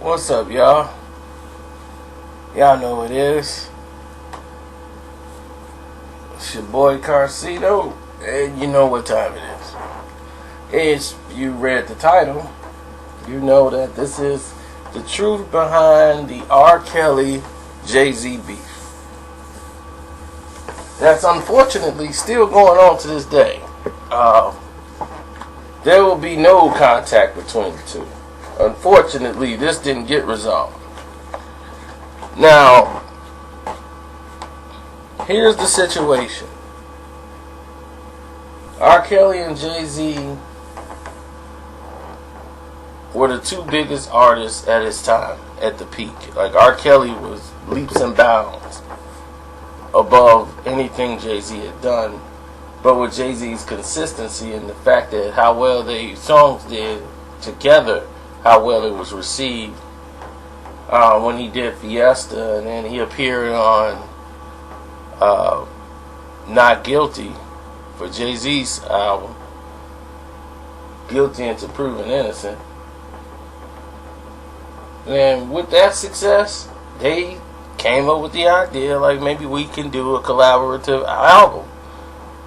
What's up, y'all? Y'all know what it is. It's your boy Carcito, and you know what time it is. You read the title, you know that this is the truth behind the R. Kelly Jay-Z beef. That's unfortunately still going on to this day. There will be no contact between the two. Unfortunately, this didn't get resolved. Now, here's the situation. R. Kelly and Jay-Z were the two biggest artists at his time, at the peak. Like, R. Kelly was leaps and bounds above anything Jay-Z had done. But with Jay-Z's consistency and the fact that how well the songs did together, how well it was received. When he did Fiesta, and then he appeared on Not Guilty for Jay-Z's album, Guilty Until Proven Innocent. And with that success, they came up with the idea, like, maybe we can do a collaborative album.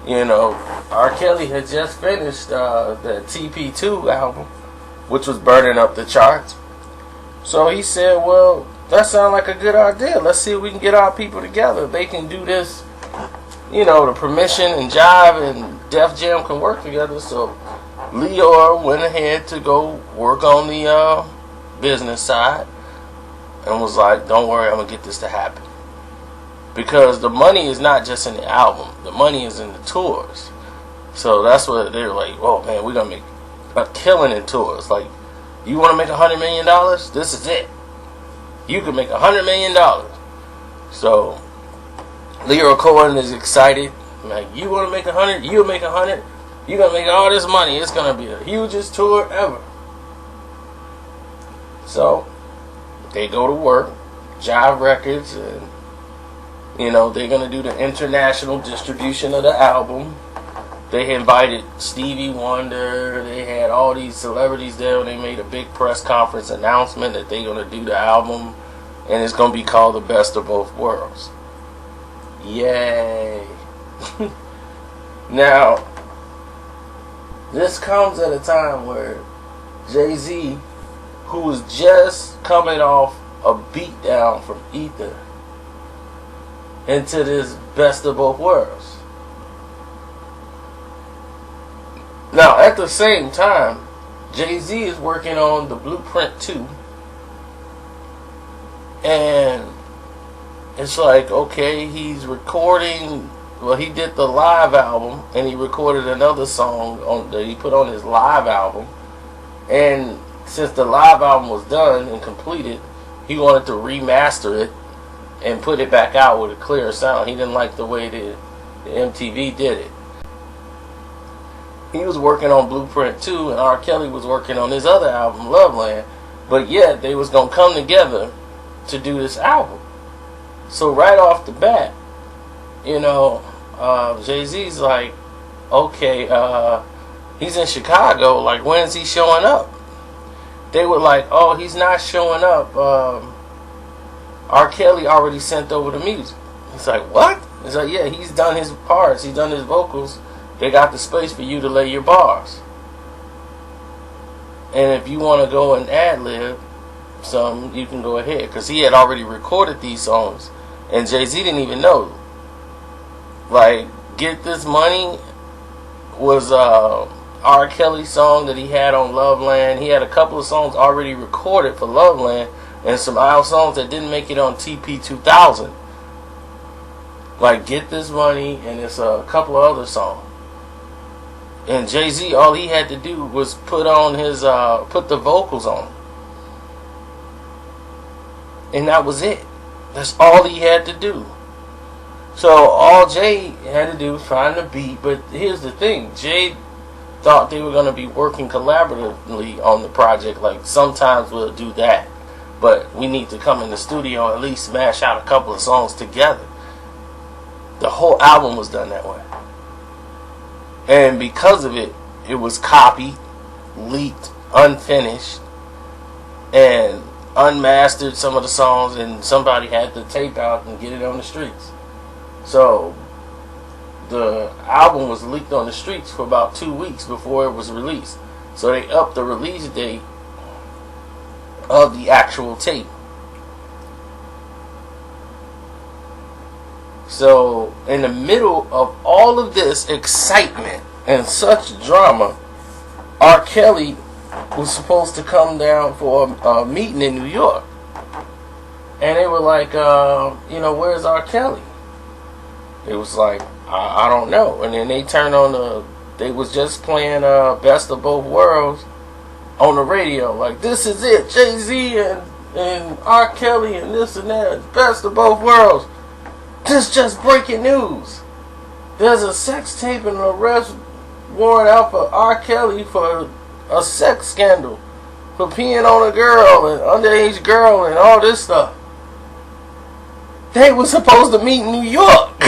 You know, R. Kelly had just finished the TP2 album, which was burning up the charts. So he said, well, that sounds like a good idea. Let's see if we can get our people together. They can do this, you know, the Permission and Jive and Def Jam can work together. So Lyor went ahead to go work on the business side and was like, don't worry, I'm going to get this to happen. Because the money is not just in the album. The money is in the tours. So that's what they're like, oh man, we're going to make a killing in tours. Like, you want to make $100 million? This is it. You can make $100 million. So, Lyor Cohen is excited. Like, you want to make 100? You'll make 100. You're going to make all this money. It's going to be the hugest tour ever. So, they go to work. Jive Records. And, you know, they're going to do the international distribution of the album. They invited Stevie Wonder. They had all these celebrities there. They made a big press conference announcement that they're going to do the album. And it's going to be called The Best of Both Worlds. Yay. Now, this comes at a time where Jay-Z, who was just coming off a beatdown from Ether, into this Best of Both Worlds. Now, at the same time, Jay-Z is working on the Blueprint 2. And it's like, okay, he's recording, well, he did the live album, and he recorded another song that he put on his live album. And since the live album was done and completed, he wanted to remaster it and put it back out with a clearer sound. He didn't like the way the MTV did it. He was working on Blueprint 2, and R. Kelly was working on his other album, Loveland. But yet, they was going to come together to do this album. So right off the bat, you know, Jay-Z's like, okay, he's in Chicago. Like, when is he showing up? They were like, oh, he's not showing up. R. Kelly already sent over the music. He's like, what? He's like, yeah, he's done his parts. He's done his vocals. They got the space for you to lay your bars. And if you want to go and ad-lib some, you can go ahead. Because he had already recorded these songs. And Jay-Z didn't even know. Like, Get This Money was R. Kelly's song that he had on Loveland. He had a couple of songs already recorded for Loveland. And some songs that didn't make it on TP2000. Like Get This Money, and it's a couple of other songs. And Jay-Z, all he had to do was put the vocals on. And that was it. That's all he had to do. So all Jay had to do was find the beat. But here's the thing. Jay thought they were going to be working collaboratively on the project. Like, sometimes we'll do that. But we need to come in the studio and at least smash out a couple of songs together. The whole album was done that way. And because of it, it was copied, leaked, unfinished. And unmastered some of the songs, and somebody had to tape out and get it on the streets. So the album was leaked on the streets for about 2 weeks before it was released. So they upped the release date of the actual tape. So in the middle of all of this excitement and such drama, R. Kelly was supposed to come down for a meeting in New York. And they were like, where's R. Kelly? It was like, I don't know. And then they turned on they was just playing Best of Both Worlds on the radio. Like, this is it, Jay-Z and R. Kelly and this and that, Best of Both Worlds. This just breaking news. There's a sex tape and an arrest warrant out for R. Kelly for a sex scandal, for peeing on a girl, and underage girl, and all this stuff. They were supposed to meet in New York.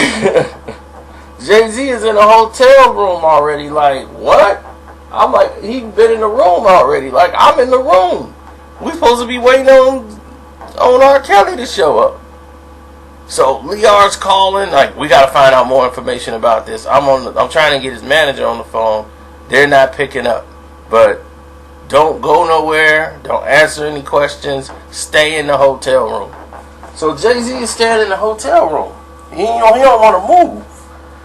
Jay-Z is in a hotel room already. Like, what? I'm like, he been in the room already. Like, I'm in the room. We supposed to be waiting on R. Kelly to show up. So Lear's calling, like, we gotta find out more information about this. I'm trying to get his manager on the phone. They're not picking up. But don't go nowhere. Don't answer any questions. Stay in the hotel room. So Jay-Z is staying in the hotel room. He don't want to move.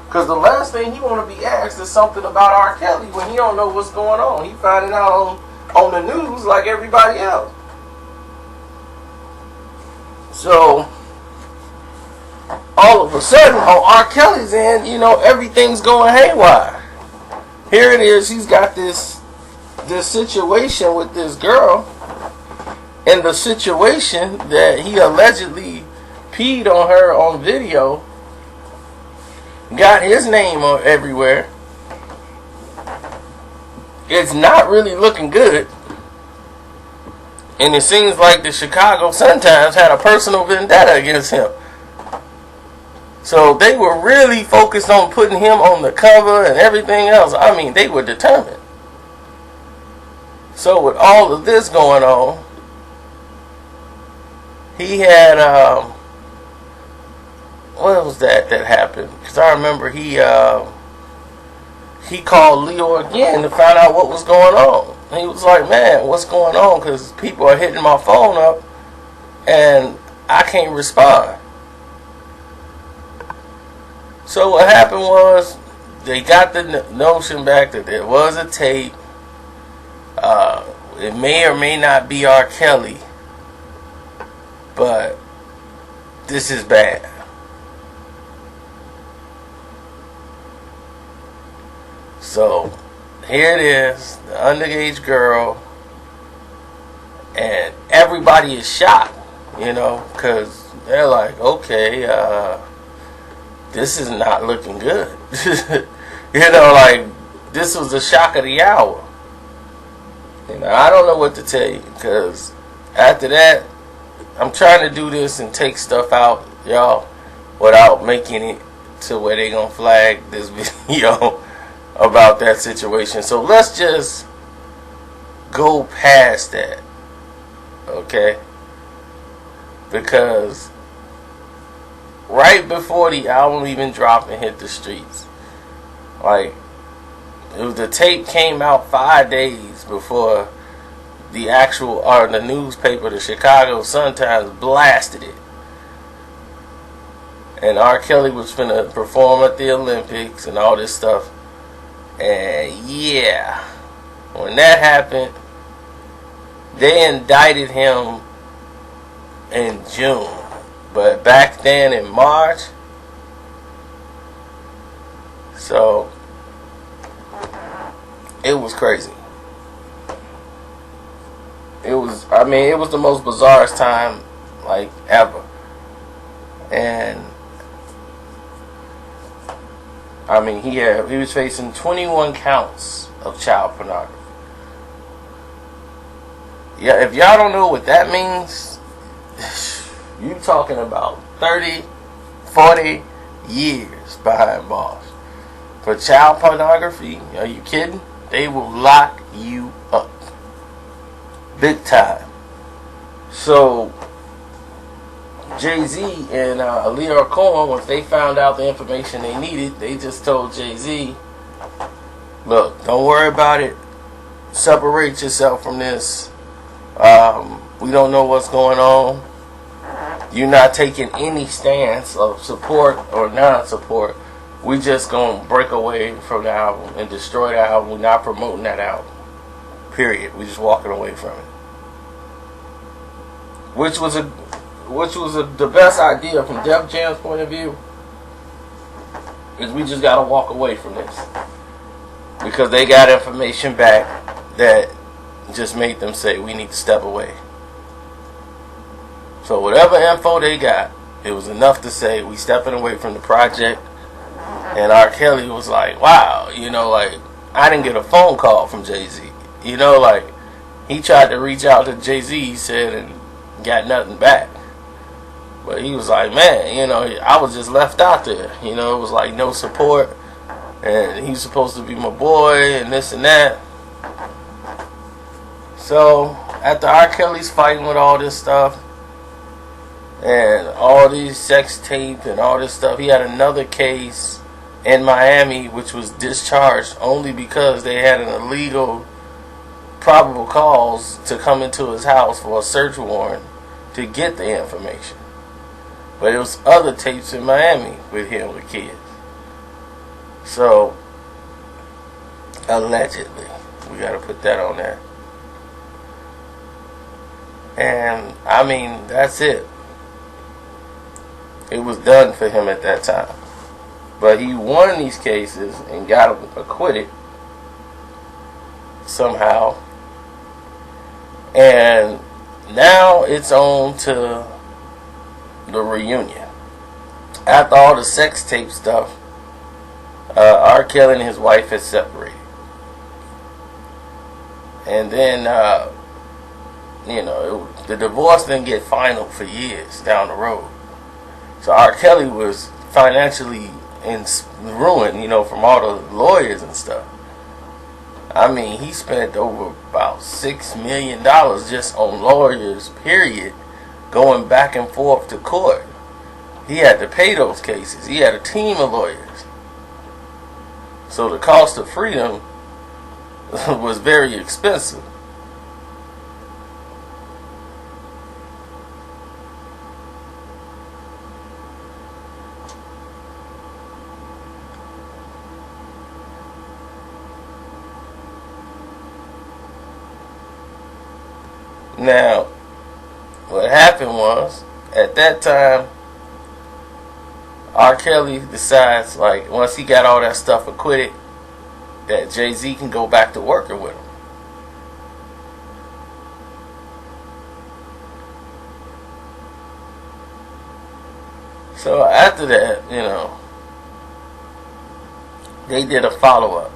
Because the last thing he want to be asked is something about R. Kelly when he don't know what's going on. He finding out on the news like everybody else. So all of a sudden, on R. Kelly's end, everything's going haywire. Here it is. He's got this situation with this girl, and the situation that he allegedly peed on her on video got his name on everywhere. It's not really looking good, and it seems like the Chicago Sun-Times had a personal vendetta against him. So they were really focused on putting him on the cover and everything else. I mean, they were determined. So with all of this going on, he had, what was that happened? Because I remember he called Leo again to find out what was going on. He was like, man, what's going on? Because people are hitting my phone up and I can't respond. So what happened was they got the notion back that there was a tape. It may or may not be R. Kelly, but this is bad. So here it is, the underage girl, and everybody is shocked, because they're like, okay, this is not looking good. Like, this was the shock of the hour. I don't know what to tell you, because after that, I'm trying to do this and take stuff out, y'all, without making it to where they gonna flag this video about that situation. So let's just go past that, okay? Because right before the album even dropped and hit the streets, like, the tape came out 5 days before the newspaper, the Chicago Sun-Times, blasted it. And R. Kelly was finna perform at the Olympics and all this stuff. And yeah, when that happened, they indicted him in June. But back then in March, so it was crazy. It was the most bizarrest time, like, ever. And he was facing 21 counts of child pornography. Yeah, if y'all don't know what that means, you talking about 30, 40 years behind bars. For child pornography, are you kidding? They will lock you up. Big time. So Jay-Z and Leor Cohen, once they found out the information they needed, they just told Jay-Z, look, don't worry about it. Separate yourself from this. We don't know what's going on. You're not taking any stance of support or non-support. We just gonna break away from the album and destroy the album. We're not promoting that album. Period. We just walking away from it. Which was the best idea from Def Jam's point of view. Is we just gotta walk away from this. Because they got information back that just made them say we need to step away. So whatever info they got, it was enough to say we stepping away from the project. And R. Kelly was like, wow, like, I didn't get a phone call from Jay-Z. Like, he tried to reach out to Jay-Z, he said, and got nothing back. But he was like, man, I was just left out there. It was like no support. And he's supposed to be my boy and this and that. So, after R. Kelly's fighting with all this stuff, and all these sex tape and all this stuff, he had another case in Miami which was discharged only because they had an illegal probable cause to come into his house for a search warrant to get the information. But it was other tapes in Miami with him with kids. So, allegedly, we gotta put that on there. And, I mean, that's it. It was done for him at that time. But he won these cases and got acquitted somehow. And now it's on to the reunion. After all the sex tape stuff, R. Kelly and his wife had separated. And then, the divorce didn't get final for years down the road. So R. Kelly was financially in ruin, from all the lawyers and stuff. I mean, he spent over about $6 million just on lawyers, period, going back and forth to court. He had to pay those cases. He had a team of lawyers. So the cost of freedom was very expensive. Now, what happened was, at that time, R. Kelly decides, like, once he got all that stuff acquitted, that Jay-Z can go back to working with him. So after that, they did a follow-up.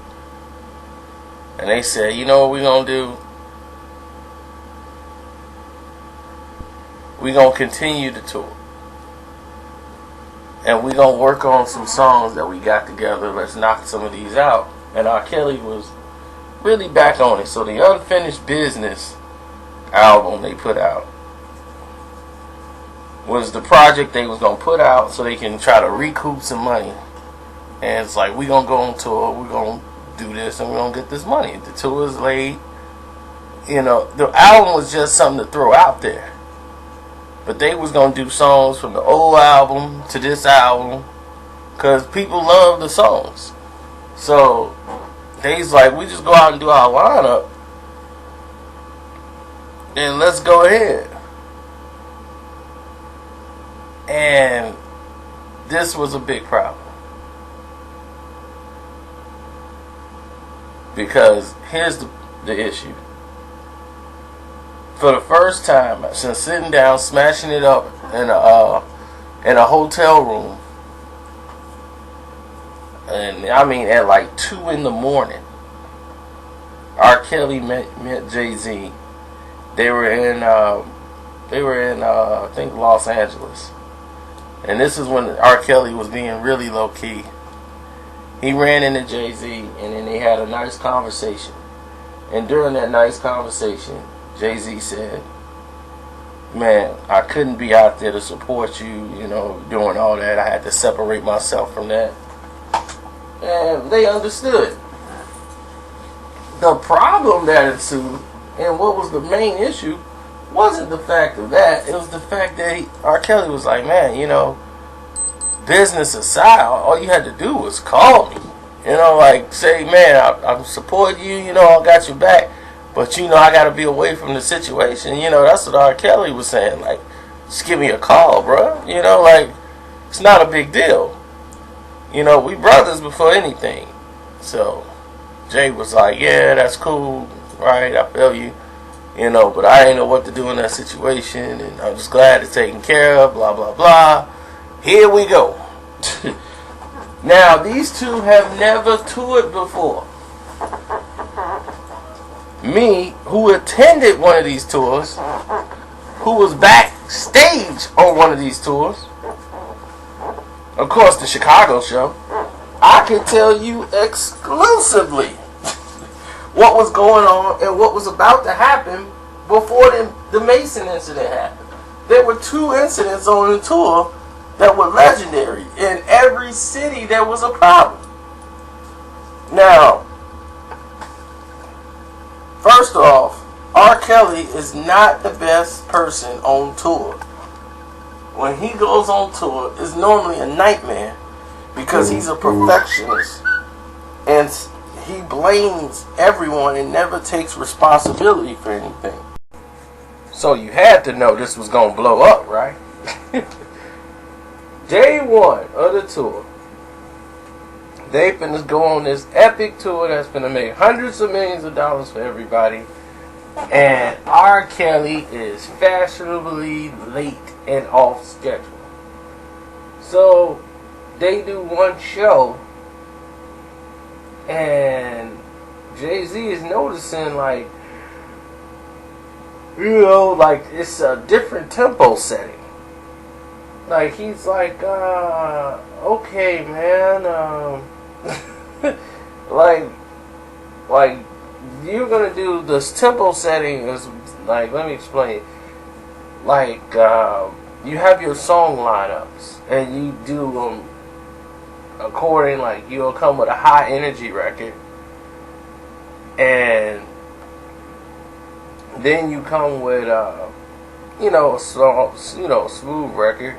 And they said, you know what we're going to do? We're going to continue the tour. And we're going to work on some songs that we got together. Let's knock some of these out. And R. Kelly was really back on it. So the Unfinished Business album they put out was the project they was going to put out so they can try to recoup some money. And it's like, we're going to go on tour. We're going to do this and we're going to get this money. The tour is laid. The album was just something to throw out there. But they was going to do songs from the old album to this album because people love the songs. So they's like, we just go out and do our lineup and let's go ahead. And this was a big problem. Because here's the issue. For the first time since sitting down, smashing it up in a hotel room, and I mean at like 2 in the morning, R. Kelly met Jay-Z. They were in I think Los Angeles, and this is when R. Kelly was being really low key. He ran into Jay-Z, and then they had a nice conversation. And during that nice conversation, Jay-Z said, man, I couldn't be out there to support you, you know, doing all that. I had to separate myself from that. And they understood. The problem that ensued, and what was the main issue, wasn't the fact of that. It was the fact that R. Kelly was like, man, you know, business aside, all you had to do was call me. You know, like, say, man, I'm supporting you, you know, I got your back. But, you know, I got to be away from the situation. You know, that's what R. Kelly was saying. Like, just give me a call, bro. You know, like, it's not a big deal. You know, we brothers before anything. So, Jay was like, yeah, that's cool. Right, I feel you. You know, but I ain't know what to do in that situation. And I'm just glad it's taken care of, blah, blah, blah. Here we go. Now, these two have never toured before. Me, who attended one of these tours, who was backstage on one of these tours, of course the Chicago show, I can tell you exclusively what was going on and what was about to happen before the Mason incident happened. There were 2 incidents on the tour that were legendary. In every city there was a problem. Now, first off, R. Kelly is not the best person on tour. When he goes on tour, it's normally a nightmare because he's a perfectionist and he blames everyone and never takes responsibility for anything. So you had to know this was going to blow up, right? Day 1 of the tour, they finna go on this epic tour that's finna make hundreds of millions of dollars for everybody. And R. Kelly is fashionably late and off schedule. So they do one show, and Jay-Z is noticing, like, you know, like it's a different tempo setting. Like, he's like, okay, man, like, you're gonna do this tempo setting is, like, let me explain. Like, you have your song lineups, and you do them according, like, you'll come with a high energy record, and then you come with, you know, a smooth record.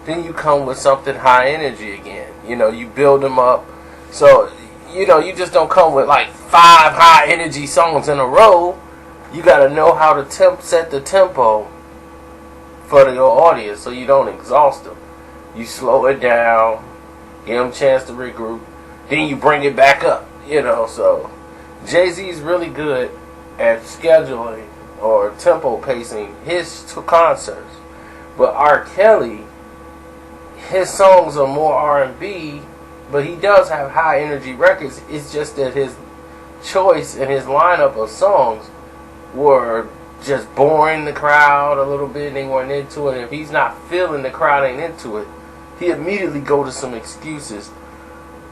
Then you come with something high energy again. You know, you build them up. So, you know, you just don't come with like 5 high energy songs in a row. You got to know how to set the tempo for your audience so you don't exhaust them. You slow it down, give them a chance to regroup, then you bring it back up. You know, so Jay-Z's really good at scheduling or tempo pacing his concerts. But R. Kelly, his songs are more R&B, but he does have high energy records. It's just that his choice and his lineup of songs were just boring the crowd a little bit, and they weren't into it. And if he's not feeling the crowd ain't into it, he immediately go to some excuses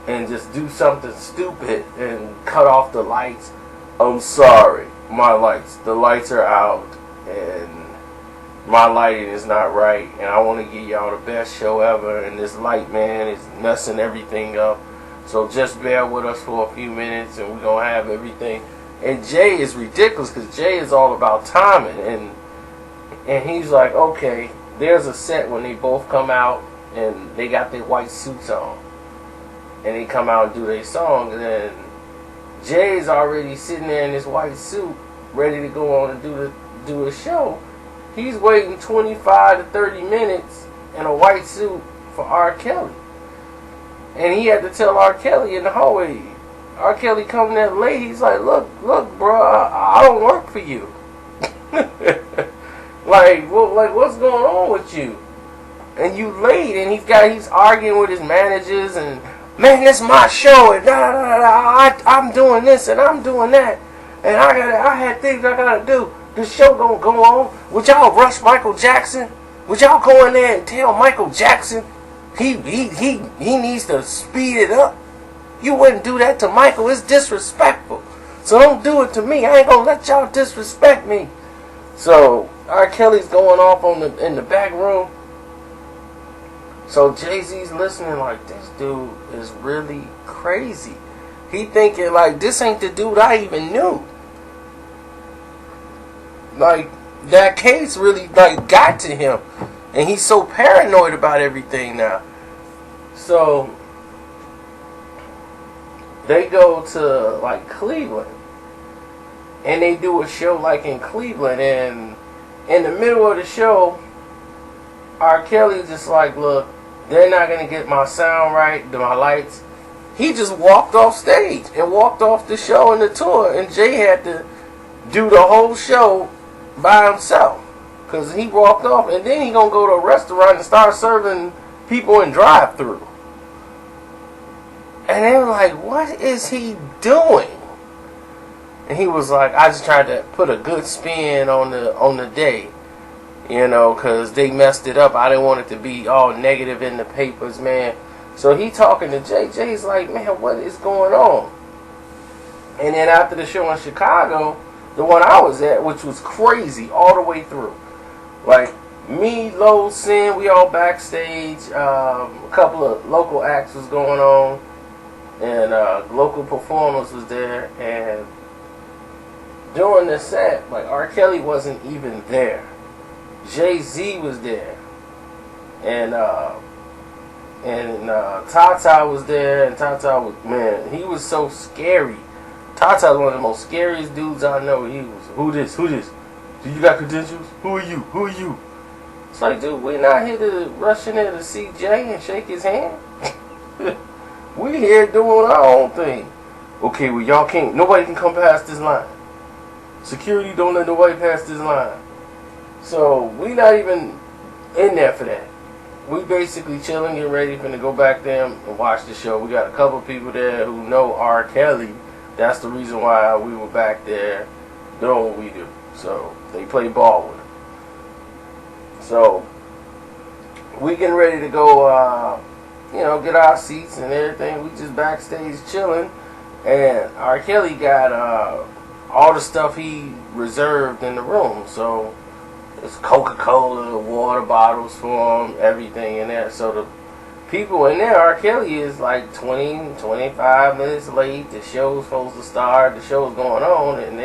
and just do something stupid and cut off the lights. I'm sorry, the lights are out, and my lighting is not right, and I want to give y'all the best show ever, and this light man is messing everything up, so just bear with us for a few minutes and we're going to have everything. And Jay is ridiculous because Jay is all about timing, and he's like, okay, there's a set when they both come out and they got their white suits on and they come out and do their song, and then Jay's already sitting there in his white suit ready to go on and do a show. He's waiting 25 to 30 minutes in a white suit for R. Kelly. And he had to tell R. Kelly in the hallway. R. Kelly coming there late. He's like, look, bro, I don't work for you. like what's going on with you? And you late, and he's arguing with his managers, and man, this is my show, and I'm doing this and I'm doing that, and I had things I gotta do. The show gonna go on. Would y'all rush Michael Jackson? Would y'all go in there and tell Michael Jackson he needs to speed it up? You wouldn't do that to Michael. It's disrespectful. So don't do it to me. I ain't gonna let y'all disrespect me. So R. Kelly's going off in the back room. So Jay-Z's listening like, this dude is really crazy. He thinking like, this ain't the dude I even knew. Like, that case really like got to him. And he's so paranoid about everything now. So they go to like Cleveland. And they do a show like in Cleveland. And in the middle of the show, R. Kelly just like, look, they're not going to get my sound right, my lights. He just walked off stage and walked off the show and the tour. And Jay had to do the whole show by himself. Because he walked off. And then he going to go to a restaurant and start serving people in drive-thru. And they were like, what is he doing? And he was like, I just tried to put a good spin on the day. You know, because they messed it up. I didn't want it to be all negative in the papers, man. So he talking to Jay. Jay's like, man, what is going on? And then after the show in Chicago, the one I was at, which was crazy all the way through. Like, me, Low, Sin, we all backstage. A couple of local acts was going on. And local performers was there. And during the set, like, R. Kelly wasn't even there. Jay-Z was there, and Tata was there, and Tata was, man, he was so scary. Tata's one of the most scariest dudes I know. He was, who this? Do you got credentials? Who are you? It's like, dude, we're not here to rush in there to see Jay and shake his hand. We here doing our own thing. Okay, well, y'all can't, nobody can come past this line. Security don't let nobody pass this line. So, we not even in there for that. We basically chilling, getting ready to go back there and watch the show. We got a couple people there who know R. Kelly. That's the reason why we were back there doing what we do. So, they play ball with him. So, we getting ready to go, get our seats and everything. We just backstage chilling. And R. Kelly got all the stuff he reserved in the room. So, it's Coca-Cola, water bottles for him, everything in there. So the people in there, R. Kelly is like 20, 25 minutes late. The show's supposed to start. The show's going on. And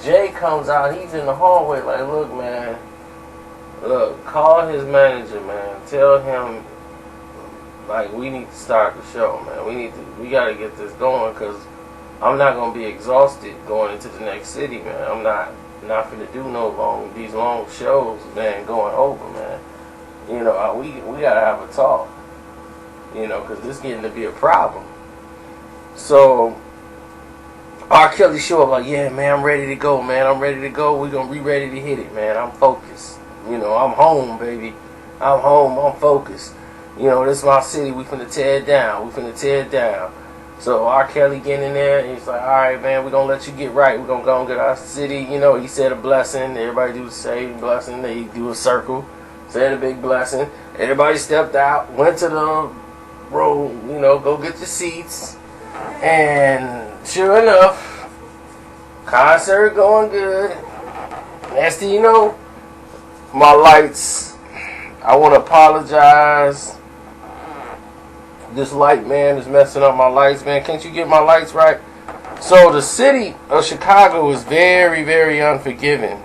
Jay comes out. He's in the hallway like, look, man. Look, call his manager, man. Tell him, like, we need to start the show, man. We got to get this going because I'm not going to be exhausted going into the next city, man. I'm not finna do these long shows, man, going over, man. You know, we gotta have a talk. You know, because this getting to be a problem. So R. Kelly show up like, yeah, man, I'm ready to go, man. I'm ready to go. We gonna be ready to hit it, man. I'm focused. You know, I'm home, baby. I'm home. I'm focused. You know, this is my city. We finna tear it down. So R. Kelly getting in there, and he's like, all right, man, we're going to let you get right. We're going to go and get our city. You know, he said a blessing. Everybody do the same blessing. They do a circle. Said a big blessing. Everybody stepped out, went to the room, you know, go get your seats. And sure enough, concert going good. Next thing you know, my lights, I want to apologize. This light, man, is messing up my lights, man. Can't you get my lights right? So the city of Chicago is very, very unforgiving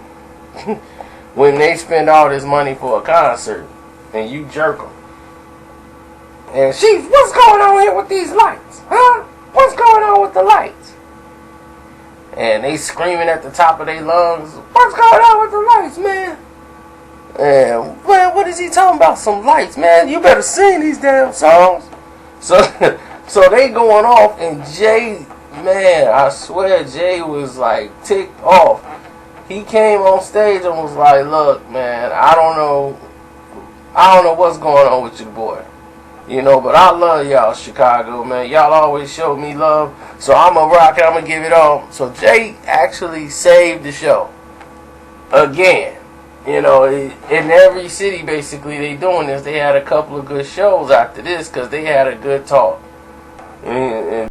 when they spend all this money for a concert and you jerk them. And what's going on here with these lights? Huh? What's going on with the lights? And they screaming at the top of their lungs, what's going on with the lights, man? And, man, what is he talking about? Some lights, man. You better sing these damn songs. So they going off, and Jay, man, I swear Jay was like ticked off. He came on stage and was like, look, man, I don't know what's going on with your boy. You know, but I love y'all, Chicago, man. Y'all always show me love, so I'm going to rock it. I'm going to give it all. So Jay actually saved the show. Again. You know, in every city, basically, they doing this. They had a couple of good shows after this because they had a good talk. And